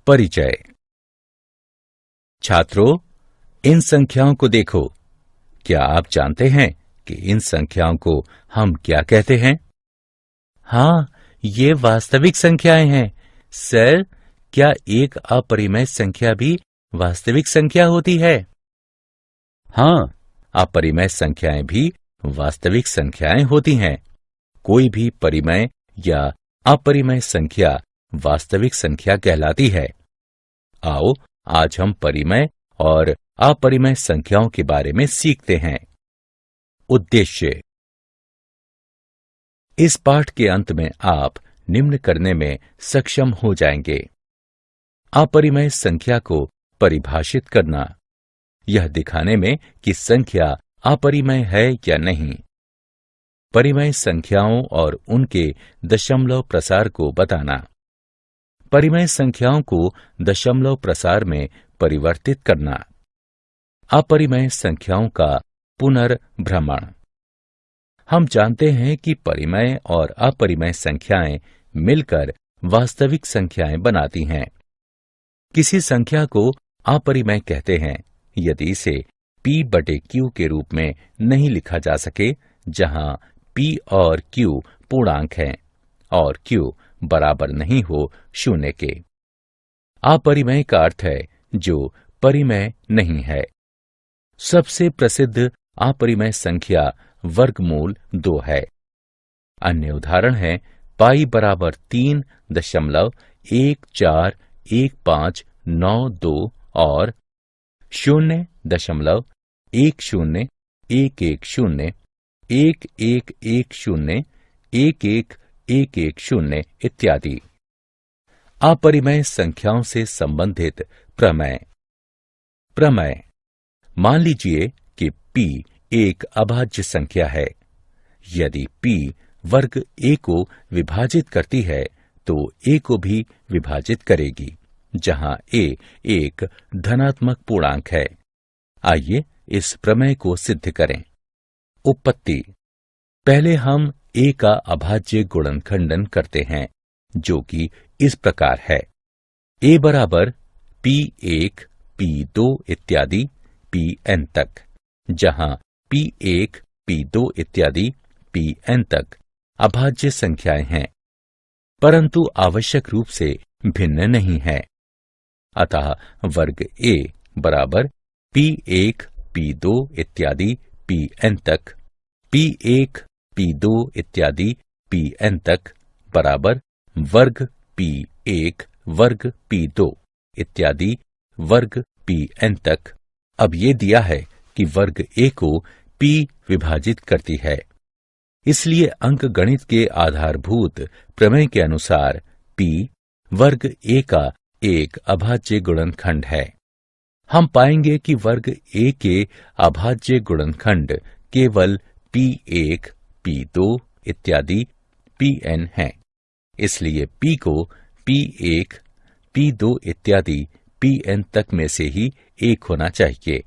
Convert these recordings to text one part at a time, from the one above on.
परिचय। छात्रों, इन संख्याओं को देखो। क्या आप जानते हैं कि इन संख्याओं को हम क्या कहते हैं? हाँ, ये वास्तविक संख्याएं हैं। सर, क्या एक अपरिमेय संख्या भी वास्तविक संख्या होती है? हाँ, अपरिमेय संख्याएं भी वास्तविक संख्याएं होती हैं। कोई भी परिमेय या अपरिमेय संख्या वास्तविक संख्या कहलाती है। आओ, आज हम परिमेय और अपरिमेय संख्याओं के बारे में सीखते हैं। उद्देश्य। इस पाठ के अंत में आप निम्न करने में सक्षम हो जाएंगे। अपरिमेय संख्या को परिभाषित करना, यह दिखाने में कि संख्या अपरिमेय है या नहीं। परिमेय संख्याओं और उनके दशमलव प्रसार को बताना। परिमेय संख्याओं को दशमलव प्रसार में परिवर्तित करना। अपरिमेय संख्याओं का पुनर्भ्रमण। हम जानते हैं कि परिमेय और अपरिमेय संख्याएं मिलकर वास्तविक संख्याएं बनाती हैं। किसी संख्या को अपरिमेय कहते हैं यदि इसे p/q के रूप में नहीं लिखा जा सके, जहां p और q पूर्णांक हैं और q बराबर नहीं हो 0 के। अपरिमेय का अर्थ है जो परिमेय नहीं है। सबसे प्रसिद्ध अपरिमेय संख्या वर्गमूल 2 है। अन्य उदाहरण है पाई बराबर 3.141592 और 0.1110111101110 इत्यादि। अपरिमेय संख्याओं से संबंधित प्रमेय। प्रमेय। मान लीजिए कि p एक अभाज्य संख्या है। यदि p वर्ग a को विभाजित करती है तो a को भी विभाजित करेगी, जहां a एक धनात्मक पूर्णांक है। आइए इस प्रमेय को सिद्ध करें। उत्पत्ति। पहले हम a का अभाज्य गुणनखंडन करते हैं, जो कि इस प्रकार है। a बराबर p1, p2 इत्यादि pn तक, जहां p1, p2 इत्यादि pn तक अभाज्य संख्याएं हैं, परंतु आवश्यक रूप से भिन्न नहीं है। अतः वर्ग a बराबर p1, p2 इत्यादि pn तक, p1, p2 इत्यादि pn तक बराबर वर्ग p1 वर्ग p2 इत्यादि वर्ग pn तक। अब ये दिया है कि वर्ग a को p विभाजित करती है, इसलिए अंकगणित के आधारभूत प्रमेय के अनुसार p वर्ग a का एक अभाज्य गुणनखंड है। हम पाएंगे कि वर्ग a के अभाज्य गुणनखंड केवल p1, p2 इत्यादि pn हैं। इसलिए p को p1, p2 इत्यादि pn तक में से ही एक होना चाहिए।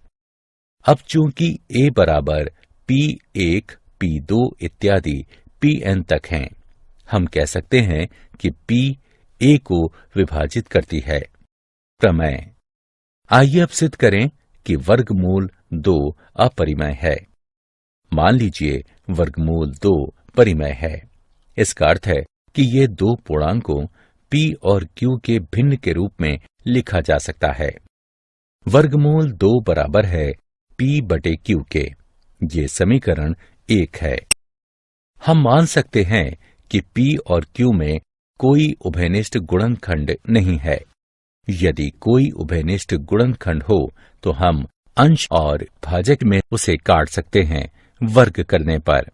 अब चूंकि a बराबर p1, p2 इत्यादि pn तक हैं, हम कह सकते हैं कि p a को विभाजित करती है। प्रमेय। आइए अब सिद्ध करें कि वर्गमूल 2 अपरिमेय है। मान लीजिए वर्गमूल 2 परिमेय है। इसका अर्थ है कि ये दो पूर्णांकों p और q के भिन्न के रूप में लिखा जा सकता है। वर्गमूल 2 बराबर है p/q के। ये समीकरण 1 है। हम मान सकते हैं कि p और q में कोई उभयनिष्ठ गुणनखंड नहीं है। यदि कोई उभयनिष्ठ गुणनखंड हो तो हम अंश और भाजक में उसे काट सकते हैं। वर्ग करने पर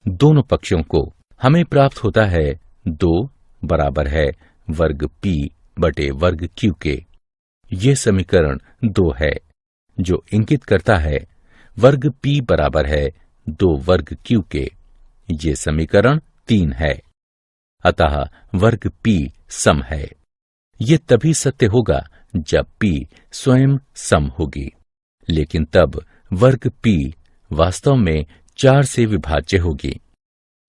दोनों पक्षों को हमें प्राप्त होता है 2 बराबर है वर्ग p बटे वर्ग q के। ये समीकरण 2 है, जो इंगित करता है वर्ग p बराबर है 2 वर्ग q के। ये समीकरण 3 है। अतः वर्ग p सम है। ये तभी सत्य होगा जब p स्वयं सम होगी, लेकिन तब वर्ग p वास्तव में 4 से विभाज्य होगी।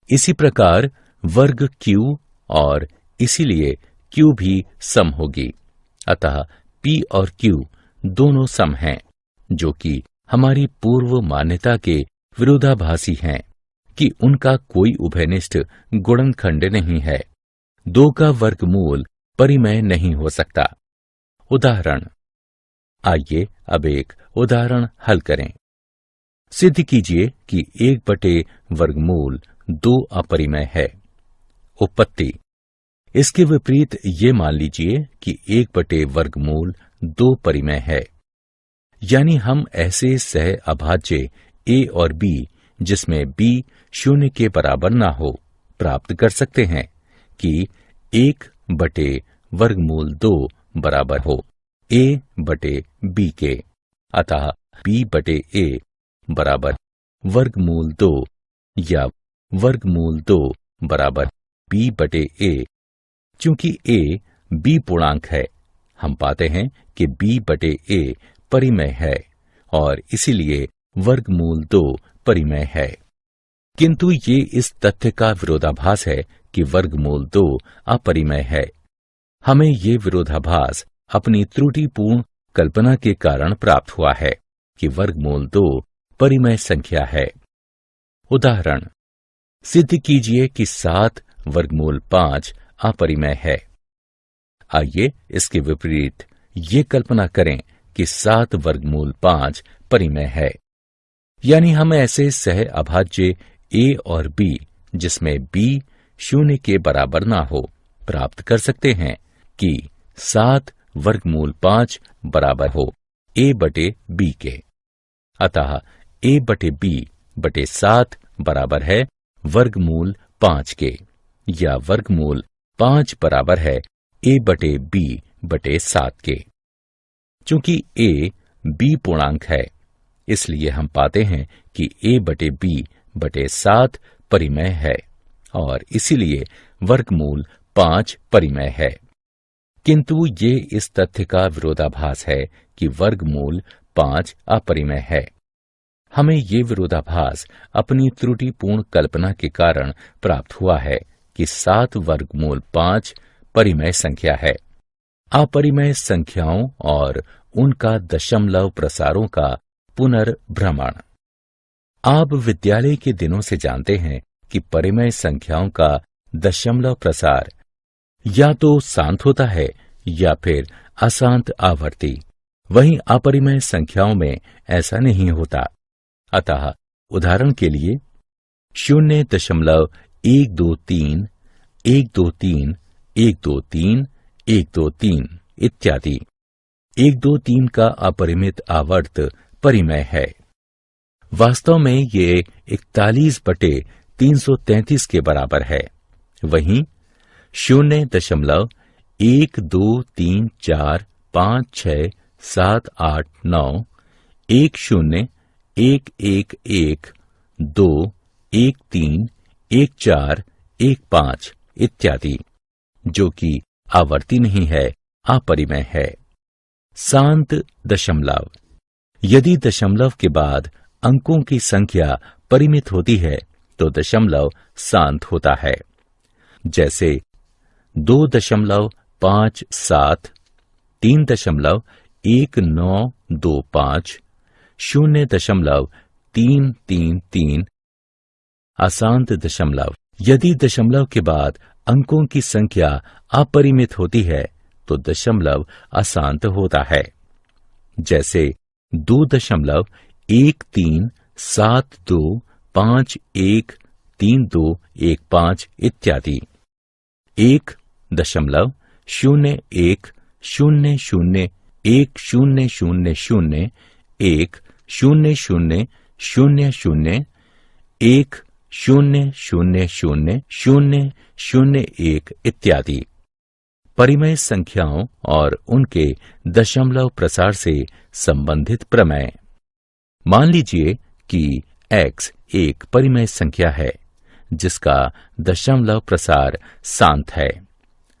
इसी प्रकार वर्ग q और इसीलिए q भी सम होगी। अतः P और Q दोनों सम हैं, जो कि हमारी पूर्व मान्यता के विरोधाभासी हैं कि उनका कोई उभयनिष्ठ गुणनखंड नहीं है। दो का वर्गमूल परिमेय नहीं हो सकता। उदाहरण, आइए अब एक उदाहरण हल करें। सिद्ध कीजिए कि 1/वर्गमूल 2 अपरिमेय है। उत्पत्ति, इसके विपरीत ये मान लीजिए कि 1/वर्गमूल 2 परिमेय है। यानी हम ऐसे सह अभाज्य a और b जिसमें b 0 के बराबर ना हो प्राप्त कर सकते हैं कि 1/वर्गमूल 2 बराबर हो a/b के। अतः b/a बराबर वर्गमूल 2 या वर्गमूल 2 बराबर b/a। चूंकि a b पूर्णांक है, हम पाते हैं कि b/a परिमेय है और इसीलिए वर्गमूल 2 परिमेय है। किंतु ये इस तथ्य का विरोधाभास है कि वर्गमूल 2 अपरिमेय है। हमें ये विरोधाभास अपनी त्रुटिपूर्ण कल्पना के कारण प्राप्त हुआ है कि वर्गमूल 2 परिमेय संख्या है। उदाहरण, सिद्ध कीजिए कि 7 वर्गमूल 5 अपरिमेय है। आइए इसके विपरीत ये कल्पना करें कि 7 वर्गमूल 5 परिमेय है। यानी हम ऐसे सह अभाज्य a और b जिसमें b 0 के बराबर ना हो प्राप्त कर सकते हैं कि 7 वर्गमूल 5 बराबर हो a/b के। अतः a/b/7 बराबर है वर्गमूल 5 के, या वर्गमूल 5 बराबर है a/b/7 के। चूंकि a b पूर्णांक है, इसलिए हम पाते हैं कि a/b/7 परिमेय है और इसीलिए वर्गमूल 5 परिमेय है। किंतु ये इस तथ्य का विरोधाभास है कि वर्गमूल 5 अपरिमेय है। हमें ये विरोधाभास अपनी त्रुटिपूर्ण कल्पना के कारण प्राप्त हुआ है कि 7 वर्गमूल 5 परिमेय संख्या है। अपरिमेय संख्याओं और उनका दशमलव प्रसारों का पुनर्भ्रमण। आप विद्यालय के दिनों से जानते हैं कि परिमेय संख्याओं का दशमलव प्रसार या तो शांत होता है या फिर अशांत आवर्ती। वहीं अपरिमेय संख्याओं में ऐसा नहीं होता। अतः उदाहरण के लिए 0.123, 123, 123, 123 इत्यादि। 123 का अपरिमित आवर्त परिमेय है। वास्तव में ये 41/333 के बराबर है। वहीं 0.123456789 10 111 2 13 14 15 इत्यादि, जो कि आवर्ती नहीं है, अपरिमेय है। शांत दशमलव। यदि दशमलव के बाद अंकों की संख्या परिमित होती है तो दशमलव शांत होता है। जैसे 2.57, 3.1925, 0.333 अशांत दशमलव। यदि दशमलव के बाद अंकों की संख्या अपरिमित होती है तो दशमलव अशांत होता है। जैसे 2.72513215 इत्यादि। 1.010010000 10000 1000001 इत्यादि। परिमेय संख्याओं और उनके दशमलव प्रसार से संबंधित प्रमेय। मान लीजिए कि x एक परिमेय संख्या है जिसका दशमलव प्रसार शांत है।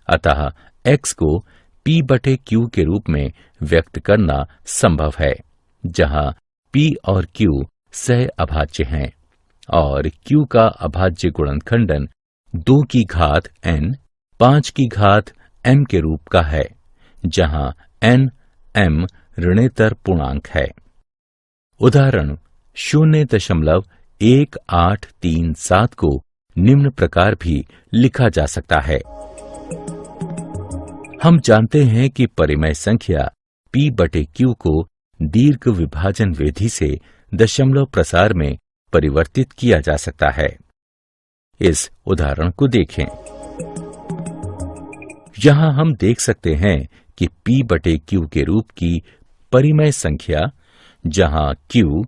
अतः x को p/q के रूप में व्यक्त करना संभव है, जहां p और q सह अभाज्य हैं और q का अभाज्य गुणनखंडन 2 की घात n 5 की घात m के रूप का है, जहां n m ऋणेतर पूर्णांक है। उदाहरण 0.1837 को निम्न प्रकार भी लिखा जा सकता है। हम जानते हैं कि परिमेय संख्या p/q को दीर्घ विभाजन विधि से दशमलव प्रसार में परिवर्तित किया जा सकता है। इस उदाहरण को देखें। यहां हम देख सकते हैं कि p/q के रूप की परिमेय संख्या, जहां q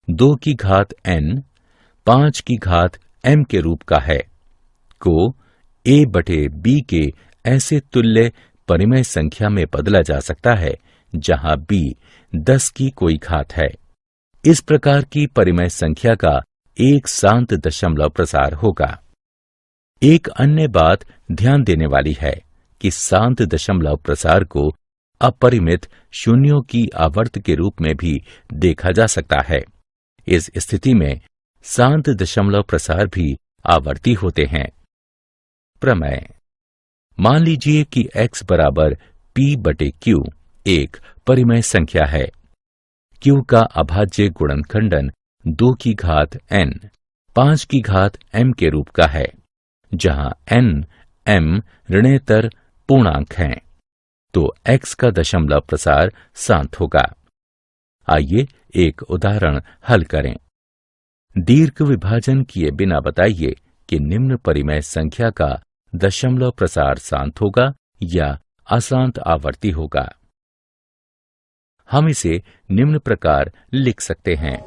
2 की घात n 5 की घात m के रूप का है, को a/b के ऐसे तुल्य परिमेय संख्या में बदला जा सकता है जहां b 10 की कोई घात है। इस प्रकार की परिमेय संख्या का एक शांत दशमलव प्रसार होगा। एक अन्य बात ध्यान देने वाली है कि शांत दशमलव प्रसार को अपरिमित शून्यों की आवर्त के रूप में भी देखा जा सकता है। इस स्थिति में शांत दशमलव प्रसार भी आवर्ती होते हैं। प्रमेय। मान लीजिए कि x बराबर p/q एक परिमेय संख्या है। q का अभाज्य गुणनखंडन 2 की घात n 5 की घात m के रूप का है, जहां n m ऋणेतर पूर्णांक हैं, तो x का दशमलव प्रसार शांत होगा। आइए एक उदाहरण हल करें। दीर्घ विभाजन किए बिना बताइए कि निम्न परिमेय संख्या का दशमलव प्रसार शांत होगा या अशांत आवर्ती होगा। हम इसे निम्न प्रकार लिख सकते हैं।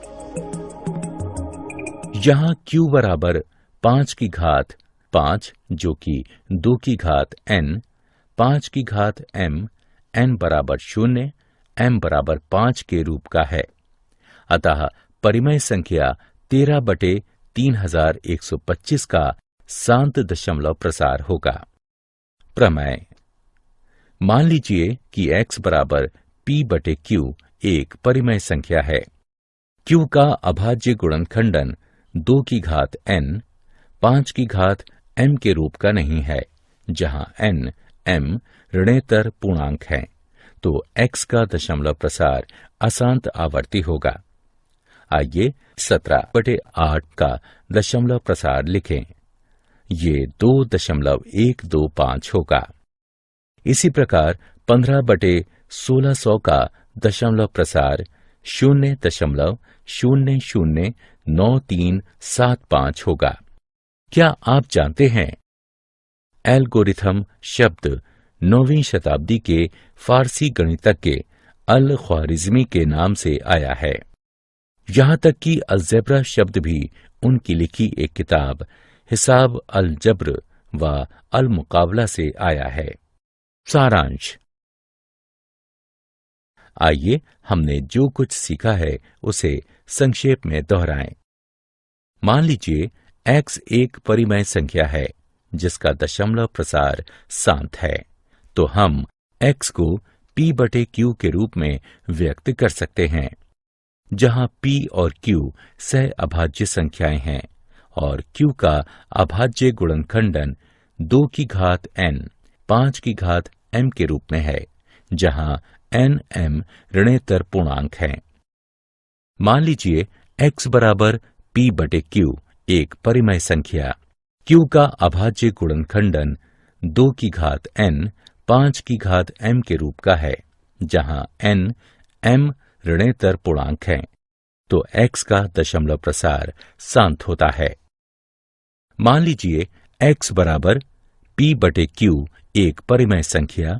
यहां q बराबर 5 की घात 5 जो कि 2 की घात n 5 की घात m n बराबर 0 m बराबर 5 के रूप का है। अतः परिमेय संख्या 13/3125 का शांत दशमलव प्रसार होगा। प्रमेय। मान लीजिए कि x बराबर p/q एक परिमेय संख्या है। q का अभाज्य गुणनखंडन 2 की घात n 5 की घात m के रूप का नहीं है, जहां n m ऋणेतर पूर्णांक है, तो x का दशमलव प्रसार अशांत आवर्ती होगा। आइए 17/8 का दशमलव प्रसार लिखें। ये 2.125 होगा। इसी प्रकार 15/1600 का दशमलव प्रसार 0.009375 होगा। क्या आप जानते हैं, एल्गोरिथम शब्द 9वीं शताब्दी के फारसी गणितज्ञ अल ख्वारिज़मी के नाम से आया है। यहां तक कि अलजेब्रा शब्द भी उनकी लिखी एक किताब हिसाब अल जब्र व अल मुकाबला से आया है। सारांश। आइए हमने जो कुछ सीखा है उसे संक्षेप में दोहराएं। मान लीजिए x एक परिमेय संख्या है जिसका दशमलव प्रसार शांत है, तो हम x को p/q के रूप में व्यक्त कर सकते हैं, जहां p और q सह अभाज्य संख्याएं हैं और q का अभाज्य गुणनखंडन 2 की घात n 5 की घात m के रूप में है, जहां n m ऋणेतर पूर्णांक हैं। मान लीजिए x बराबर p/q एक परिमेय संख्या। q का अभाज्य गुणनखंडन 2 की घात n 5 की घात m के रूप का है, जहां n m ऋणेतर पूर्णांक हैं, तो x का दशमलव प्रसार शांत होता है। मान लीजिए x बराबर p/q एक परिमेय संख्या।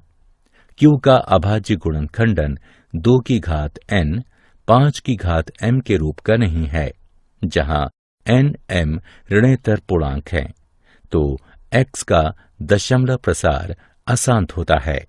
q का अभाज्य गुणनखंडन 2 की घात n 5 की घात m के रूप का नहीं है, जहां n m ऋणेतर पूर्णांक हैं, तो x का दशमलव प्रसार अशांत होता है।